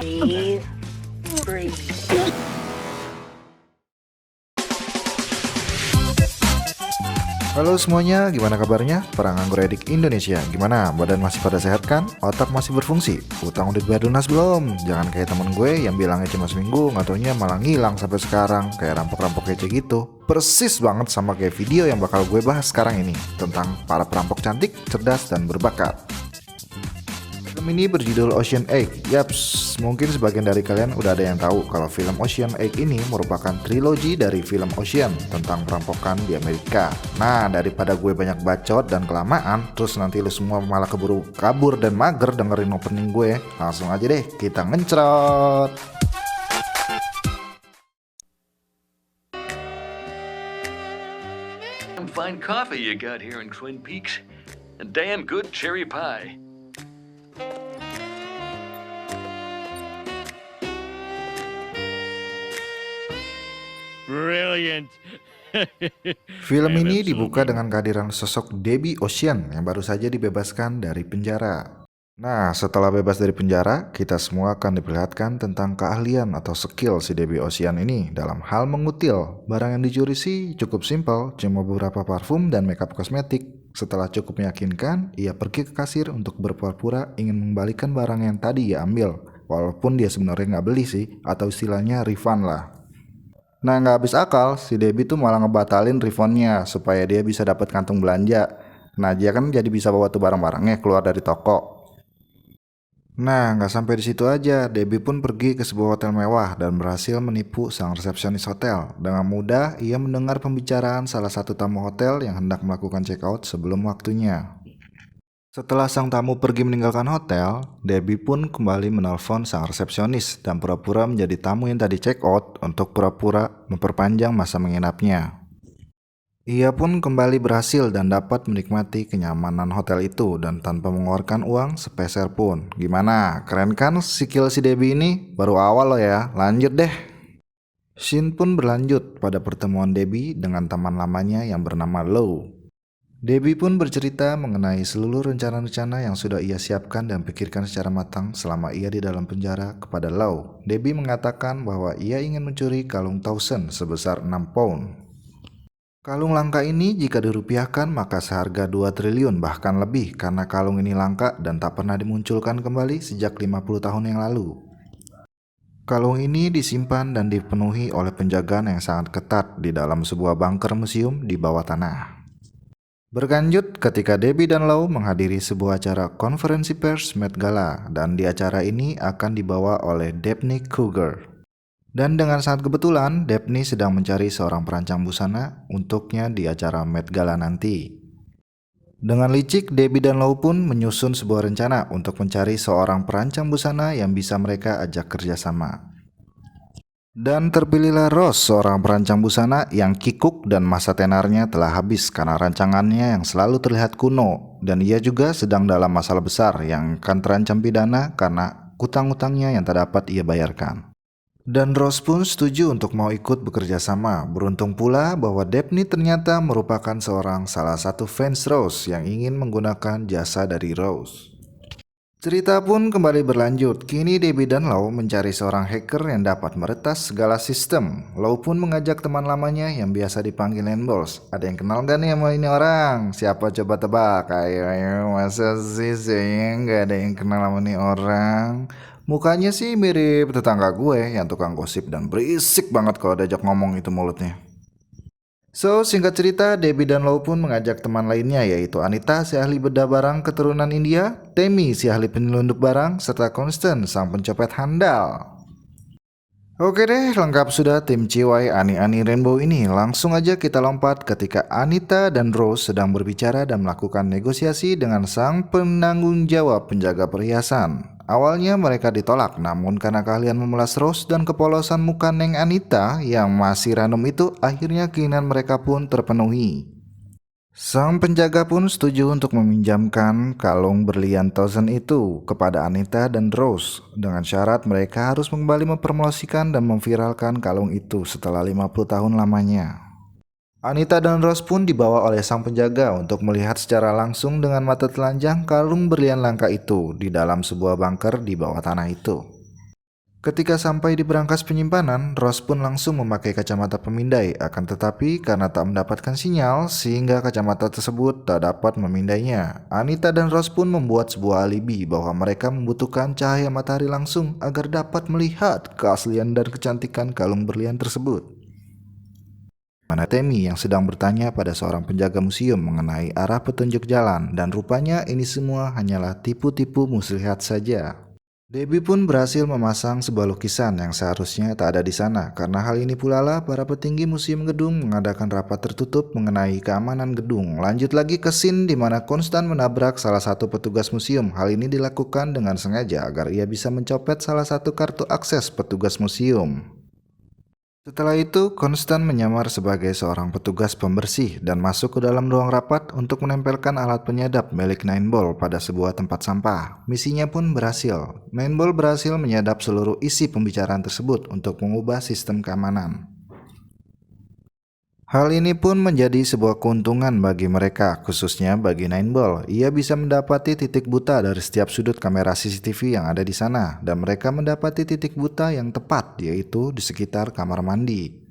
Breathe, breathe. Halo semuanya, gimana kabarnya? Para nganggur edik Indonesia, gimana? Badan masih pada sehat kan? Otak masih berfungsi? Utang udah bayar lunas belum? Jangan kayak temen gue yang bilangnya cuma seminggu, nggak taunya malah ngilang sampai sekarang, kayak rampok-rampok kece gitu. Persis banget sama kayak video yang bakal gue bahas sekarang ini, tentang para perampok cantik, cerdas, dan berbakat. Film ini berjudul Ocean 8. Yaps, mungkin sebagian dari kalian udah ada yang tahu kalau film Ocean 8 ini merupakan trilogi dari film Ocean tentang perampokan di Amerika. Nah, daripada gue banyak bacot dan kelamaan, terus nanti lu semua malah keburu kabur dan mager dengerin opening gue, langsung aja deh kita ngencrot. Some fine coffee you got here in Twin Peaks. And damn good cherry pie. Brilliant. Film ini dibuka dengan kehadiran sosok Debbie Ocean yang baru saja dibebaskan dari penjara. Nah, setelah bebas dari penjara, kita semua akan diperlihatkan tentang keahlian atau skill si Debbie Ocean ini dalam hal mengutil. Barang yang dicuri sih cukup simpel, cuma beberapa parfum dan makeup kosmetik. Setelah cukup meyakinkan, ia pergi ke kasir untuk berpura-pura ingin mengembalikan barang yang tadi ia ambil. Walaupun dia sebenarnya nggak beli sih, atau istilahnya refund lah. Nah, nggak habis akal, si Debbie tuh malah ngebatalin refundnya supaya dia bisa dapat kantung belanja. Nah, dia kan jadi bisa bawa tuh barang-barangnya keluar dari toko. Nah, nggak sampai di situ aja, Debbie pun pergi ke sebuah hotel mewah dan berhasil menipu sang resepsionis hotel. Dengan mudah, ia mendengar pembicaraan salah satu tamu hotel yang hendak melakukan check out sebelum waktunya. Setelah sang tamu pergi meninggalkan hotel, Debbie pun kembali menelpon sang resepsionis dan pura-pura menjadi tamu yang tadi check out untuk pura-pura memperpanjang masa menginapnya. Ia pun kembali berhasil dan dapat menikmati kenyamanan hotel itu dan tanpa mengeluarkan uang sepeser pun. Gimana? Keren kan skill si Debbie ini? Baru awal loh ya, lanjut deh. Scene pun berlanjut pada pertemuan Debbie dengan teman lamanya yang bernama Lou. Debbie pun bercerita mengenai seluruh rencana-rencana yang sudah ia siapkan dan pikirkan secara matang selama ia di dalam penjara kepada Lau. Debbie mengatakan bahwa ia ingin mencuri kalung Towson sebesar 6 pound. Kalung langka ini jika dirupiahkan maka seharga 2 triliun bahkan lebih karena kalung ini langka dan tak pernah dimunculkan kembali sejak 50 tahun yang lalu. Kalung ini disimpan dan dipenuhi oleh penjagaan yang sangat ketat di dalam sebuah bunker museum di bawah tanah. Berlanjut ketika Debbie dan Lau menghadiri sebuah acara konferensi pers Met Gala dan di acara ini akan dibawa oleh Daphne Kruger. Dan dengan sangat kebetulan Daphne sedang mencari seorang perancang busana untuknya di acara Met Gala nanti. Dengan licik Debbie dan Lau pun menyusun sebuah rencana untuk mencari seorang perancang busana yang bisa mereka ajak kerjasama. Dan terpilihlah Rose, seorang perancang busana yang kikuk dan masa tenarnya telah habis karena rancangannya yang selalu terlihat kuno. Dan ia juga sedang dalam masalah besar yang akan terancam pidana karena utang-utangnya yang tak dapat ia bayarkan. Dan Rose pun setuju untuk mau ikut bekerja sama. Beruntung pula bahwa Daphne ternyata merupakan salah satu fans Rose yang ingin menggunakan jasa dari Rose. Cerita pun kembali berlanjut. Kini Debbie dan Lau mencari seorang hacker yang dapat meretas segala sistem. Lau pun mengajak teman lamanya yang biasa dipanggil Handballs. Ada yang kenal gak nih sama ini orang? Siapa coba tebak? Ayo, masa sih saya gak ada yang kenal sama ini orang? Mukanya sih mirip tetangga gue yang tukang gosip dan berisik banget kalau diajak ngomong itu mulutnya. So, singkat cerita, Debbie dan Lau pun mengajak teman lainnya yaitu Anita, si ahli bedah barang keturunan India, Temi, si ahli penyelundup barang, serta Constant, sang pencopet handal. Oke deh, lengkap sudah tim Ciwai Ani-Ani Rainbow ini. Langsung aja kita lompat ketika Anita dan Rose sedang berbicara dan melakukan negosiasi dengan sang penanggung jawab penjaga perhiasan. Awalnya mereka ditolak, namun karena keahlian memelas Rose dan kepolosan muka Neng Anita yang masih random itu, akhirnya keinginan mereka pun terpenuhi. Sang penjaga pun setuju untuk meminjamkan kalung berlian Towson itu kepada Anita dan Rose dengan syarat mereka harus kembali mempromosikan dan memviralkan kalung itu setelah 50 tahun lamanya. Anita dan Rose pun dibawa oleh sang penjaga untuk melihat secara langsung dengan mata telanjang kalung berlian langka itu di dalam sebuah bunker di bawah tanah itu. Ketika sampai di berangkas penyimpanan, Ross pun langsung memakai kacamata pemindai. Akan tetapi karena tak mendapatkan sinyal, sehingga kacamata tersebut tak dapat memindainya. Anita dan Ross pun membuat sebuah alibi bahwa mereka membutuhkan cahaya matahari langsung agar dapat melihat keaslian dan kecantikan kalung berlian tersebut. Mana Tammy yang sedang bertanya pada seorang penjaga museum mengenai arah petunjuk jalan, dan rupanya ini semua hanyalah tipu-tipu muslihat saja. Debbie pun berhasil memasang sebuah lukisan yang seharusnya tak ada di sana. Karena hal ini pula lah para petinggi museum gedung mengadakan rapat tertutup mengenai keamanan gedung. Lanjut lagi ke scene di mana Konstan menabrak salah satu petugas museum. Hal ini dilakukan dengan sengaja agar ia bisa mencopet salah satu kartu akses petugas museum. Setelah itu, Konstan menyamar sebagai seorang petugas pembersih dan masuk ke dalam ruang rapat untuk menempelkan alat penyadap milik Nineball pada sebuah tempat sampah. Misinya pun berhasil. Nineball berhasil menyadap seluruh isi pembicaraan tersebut untuk mengubah sistem keamanan. Hal ini pun menjadi sebuah keuntungan bagi mereka, khususnya bagi Nineball. Ia bisa mendapati titik buta dari setiap sudut kamera CCTV yang ada di sana, dan mereka mendapati titik buta yang tepat, yaitu di sekitar kamar mandi.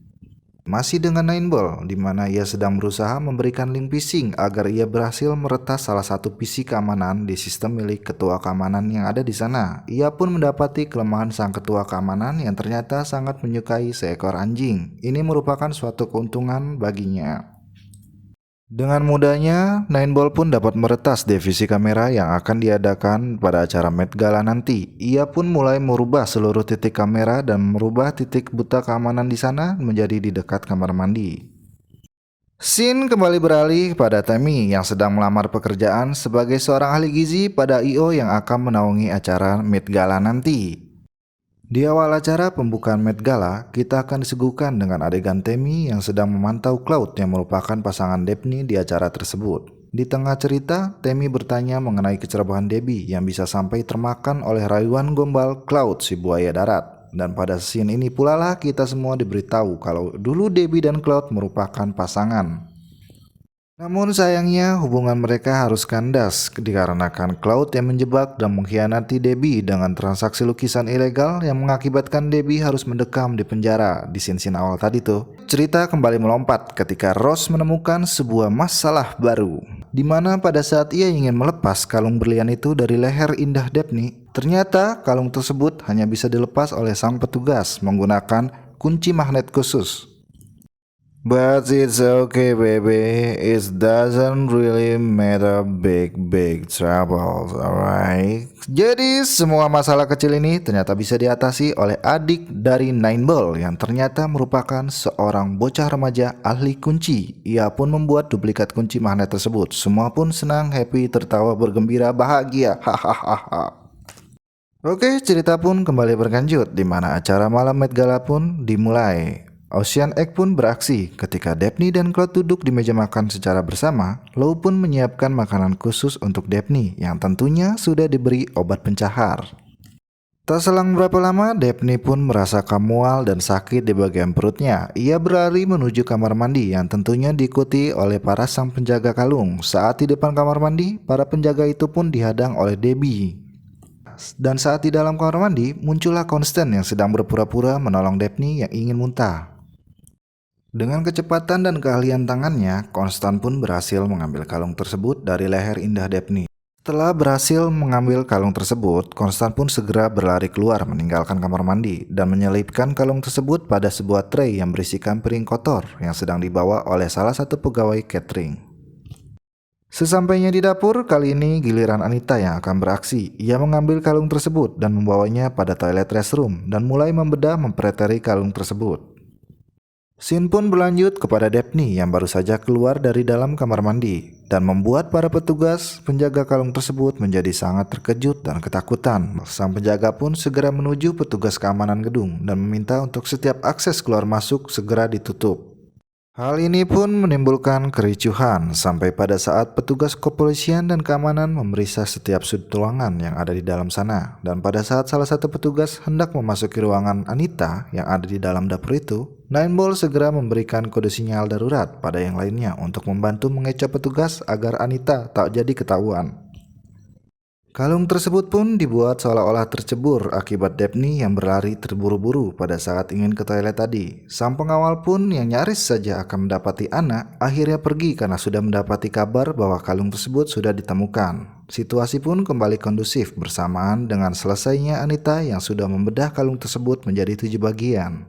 Masih dengan Nineball, di mana ia sedang berusaha memberikan link phishing agar ia berhasil meretas salah satu PC keamanan di sistem milik ketua keamanan yang ada di sana. Ia pun mendapati kelemahan sang ketua keamanan yang ternyata sangat menyukai seekor anjing. Ini merupakan suatu keuntungan baginya. Dengan mudahnya, Nineball pun dapat meretas divisi kamera yang akan diadakan pada acara Met Gala nanti. Ia pun mulai merubah seluruh titik kamera dan merubah titik buta keamanan di sana menjadi di dekat kamar mandi. Scene kembali beralih pada Tammy yang sedang melamar pekerjaan sebagai seorang ahli gizi pada I.O. yang akan menaungi acara Met Gala nanti. Di awal acara pembukaan Met Gala, kita akan disuguhkan dengan adegan Tammy yang sedang memantau Cloud yang merupakan pasangan Daphne di acara tersebut. Di tengah cerita, Tammy bertanya mengenai kecerobohan Debbie yang bisa sampai termakan oleh rayuan gombal Cloud si buaya darat. Dan pada scene ini pula lah kita semua diberitahu kalau dulu Debbie dan Cloud merupakan pasangan. Namun sayangnya hubungan mereka harus kandas dikarenakan Cloud yang menjebak dan mengkhianati Debbie dengan transaksi lukisan ilegal yang mengakibatkan Debbie harus mendekam di penjara. Di scene awal tadi tuh, cerita kembali melompat ketika Ross menemukan sebuah masalah baru, di mana pada saat ia ingin melepas kalung berlian itu dari leher indah Daphne, ternyata kalung tersebut hanya bisa dilepas oleh sang petugas menggunakan kunci magnet khusus. But it's okay baby, it doesn't really matter big troubles, alright? Jadi semua masalah kecil ini ternyata bisa diatasi oleh adik dari Nineball yang ternyata merupakan seorang bocah remaja ahli kunci. Ia pun membuat duplikat kunci magnet tersebut. Semua pun senang, happy, tertawa, bergembira, bahagia, hahaha. Oke, cerita pun kembali berlanjut di mana acara malam Met Gala pun dimulai. Ocean Egg pun beraksi ketika Daphne dan Cloud duduk di meja makan secara bersama. Lou pun menyiapkan makanan khusus untuk Daphne yang tentunya sudah diberi obat pencahar. Tak selang berapa lama, Daphne pun merasakan mual dan sakit di bagian perutnya. Ia berlari menuju kamar mandi yang tentunya diikuti oleh para sang penjaga kalung. Saat di depan kamar mandi, para penjaga itu pun dihadang oleh Debbie. Dan saat di dalam kamar mandi, muncullah Konstan yang sedang berpura-pura menolong Daphne yang ingin muntah. Dengan kecepatan dan keahlian tangannya, Konstan pun berhasil mengambil kalung tersebut dari leher indah Daphne. Setelah berhasil mengambil kalung tersebut, Konstan pun segera berlari keluar meninggalkan kamar mandi dan menyelipkan kalung tersebut pada sebuah tray yang berisikan piring kotor yang sedang dibawa oleh salah satu pegawai catering. Sesampainya di dapur, kali ini giliran Anita yang akan beraksi. Ia mengambil kalung tersebut dan membawanya pada toilet restroom dan mulai membedah mempreteli kalung tersebut. Scene pun berlanjut kepada Daphne yang baru saja keluar dari dalam kamar mandi dan membuat para petugas penjaga kalung tersebut menjadi sangat terkejut dan ketakutan. Sang penjaga pun segera menuju petugas keamanan gedung dan meminta untuk setiap akses keluar masuk segera ditutup. Hal ini pun menimbulkan kericuhan sampai pada saat petugas kepolisian dan keamanan memeriksa setiap sudut ruangan yang ada di dalam sana. Dan pada saat salah satu petugas hendak memasuki ruangan Anita yang ada di dalam dapur itu, Nineball segera memberikan kode sinyal darurat pada yang lainnya untuk membantu mengecoh petugas agar Anita tak jadi ketahuan. Kalung tersebut pun dibuat seolah-olah tercebur akibat Daphne yang berlari terburu-buru pada saat ingin ke toilet tadi. Sang pengawal pun yang nyaris saja akan mendapati Anna akhirnya pergi karena sudah mendapati kabar bahwa kalung tersebut sudah ditemukan. Situasi pun kembali kondusif bersamaan dengan selesainya Anita yang sudah membedah kalung tersebut menjadi 7 bagian.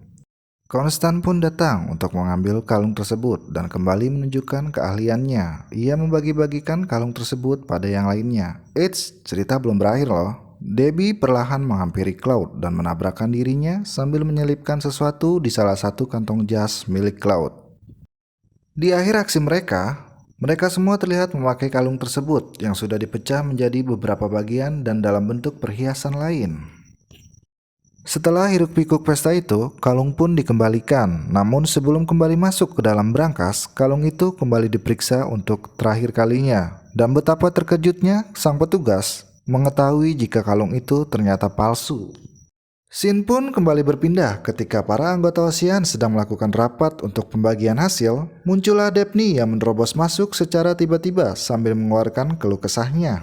Konstan pun datang untuk mengambil kalung tersebut dan kembali menunjukkan keahliannya. Ia membagi-bagikan kalung tersebut pada yang lainnya. Eits, cerita belum berakhir loh. Debbie perlahan menghampiri Cloud dan menabrakkan dirinya sambil menyelipkan sesuatu di salah satu kantong jas milik Cloud. Di akhir aksi mereka semua terlihat memakai kalung tersebut yang sudah dipecah menjadi beberapa bagian dan dalam bentuk perhiasan lain. Setelah hiruk-pikuk pesta itu, kalung pun dikembalikan. Namun sebelum kembali masuk ke dalam brankas, kalung itu kembali diperiksa untuk terakhir kalinya. Dan betapa terkejutnya sang petugas mengetahui jika kalung itu ternyata palsu. Scene pun kembali berpindah ketika para anggota Ocean sedang melakukan rapat untuk pembagian hasil. Muncullah Daphne yang menerobos masuk secara tiba-tiba sambil mengeluarkan keluh kesahnya.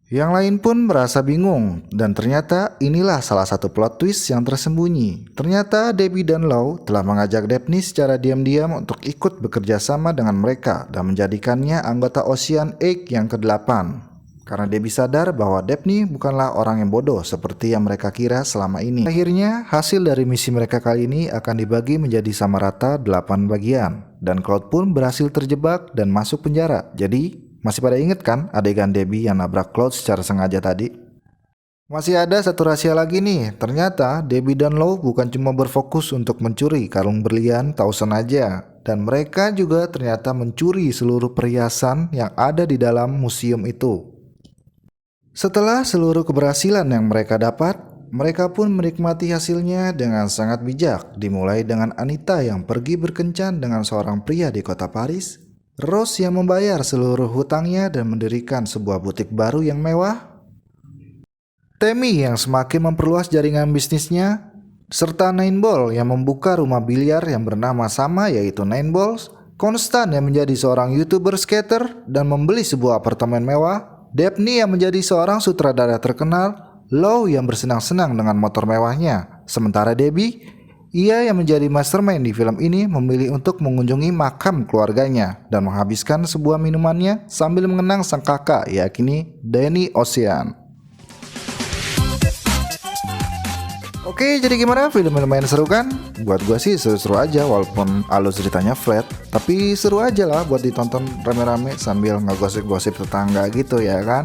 Yang lain pun merasa bingung, dan ternyata inilah salah satu plot twist yang tersembunyi. Ternyata Debbie dan Lau telah mengajak Daphne secara diam-diam untuk ikut bekerja sama dengan mereka dan menjadikannya anggota Ocean 8 yang ke-8. Karena Debbie sadar bahwa Daphne bukanlah orang yang bodoh seperti yang mereka kira selama ini. Akhirnya, hasil dari misi mereka kali ini akan dibagi menjadi sama rata 8 bagian. Dan Cloud pun berhasil terjebak dan masuk penjara. Jadi, masih pada inget kan adegan Debbie yang nabrak Cloud secara sengaja tadi? Masih ada satu rahasia lagi nih. Ternyata Debbie dan Lau bukan cuma berfokus untuk mencuri kalung berlian Thousand aja. Dan mereka juga ternyata mencuri seluruh perhiasan yang ada di dalam museum itu. Setelah seluruh keberhasilan yang mereka dapat, mereka pun menikmati hasilnya dengan sangat bijak. Dimulai dengan Anita yang pergi berkencan dengan seorang pria di kota Paris, Rose yang membayar seluruh hutangnya dan mendirikan sebuah butik baru yang mewah, Tammy yang semakin memperluas jaringan bisnisnya, serta Nine Ball yang membuka rumah biliar yang bernama sama yaitu Nine Balls, Konstan yang menjadi seorang YouTuber skater dan membeli sebuah apartemen mewah, Daphne yang menjadi seorang sutradara terkenal, Lau yang bersenang-senang dengan motor mewahnya, sementara Debbie, ia yang menjadi mastermind di film ini memilih untuk mengunjungi makam keluarganya dan menghabiskan sebuah minumannya sambil mengenang sang kakak yakni Danny Ocean. Oke, jadi gimana? Filmnya lumayan seru kan? Buat gue sih seru-seru aja walaupun alur ceritanya flat, tapi seru aja lah buat ditonton rame-rame sambil ngegosip-gosip tetangga gitu ya kan.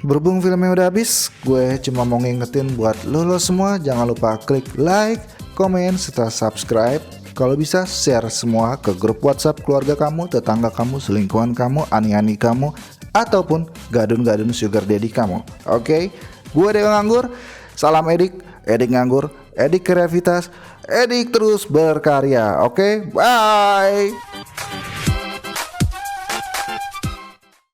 Berhubung filmnya udah habis, gue cuma mau ngingetin buat lo semua jangan lupa klik like, komen, serta subscribe. Kalau bisa share semua ke grup WhatsApp keluarga kamu, tetangga kamu, selingkuhan kamu, ani-ani kamu, ataupun gadun-gadun sugar daddy kamu. Oke, gue Dewa Nganggur. Salam Edik, Edik Nganggur, Edik Kreativitas, Edik terus berkarya. Oke, bye.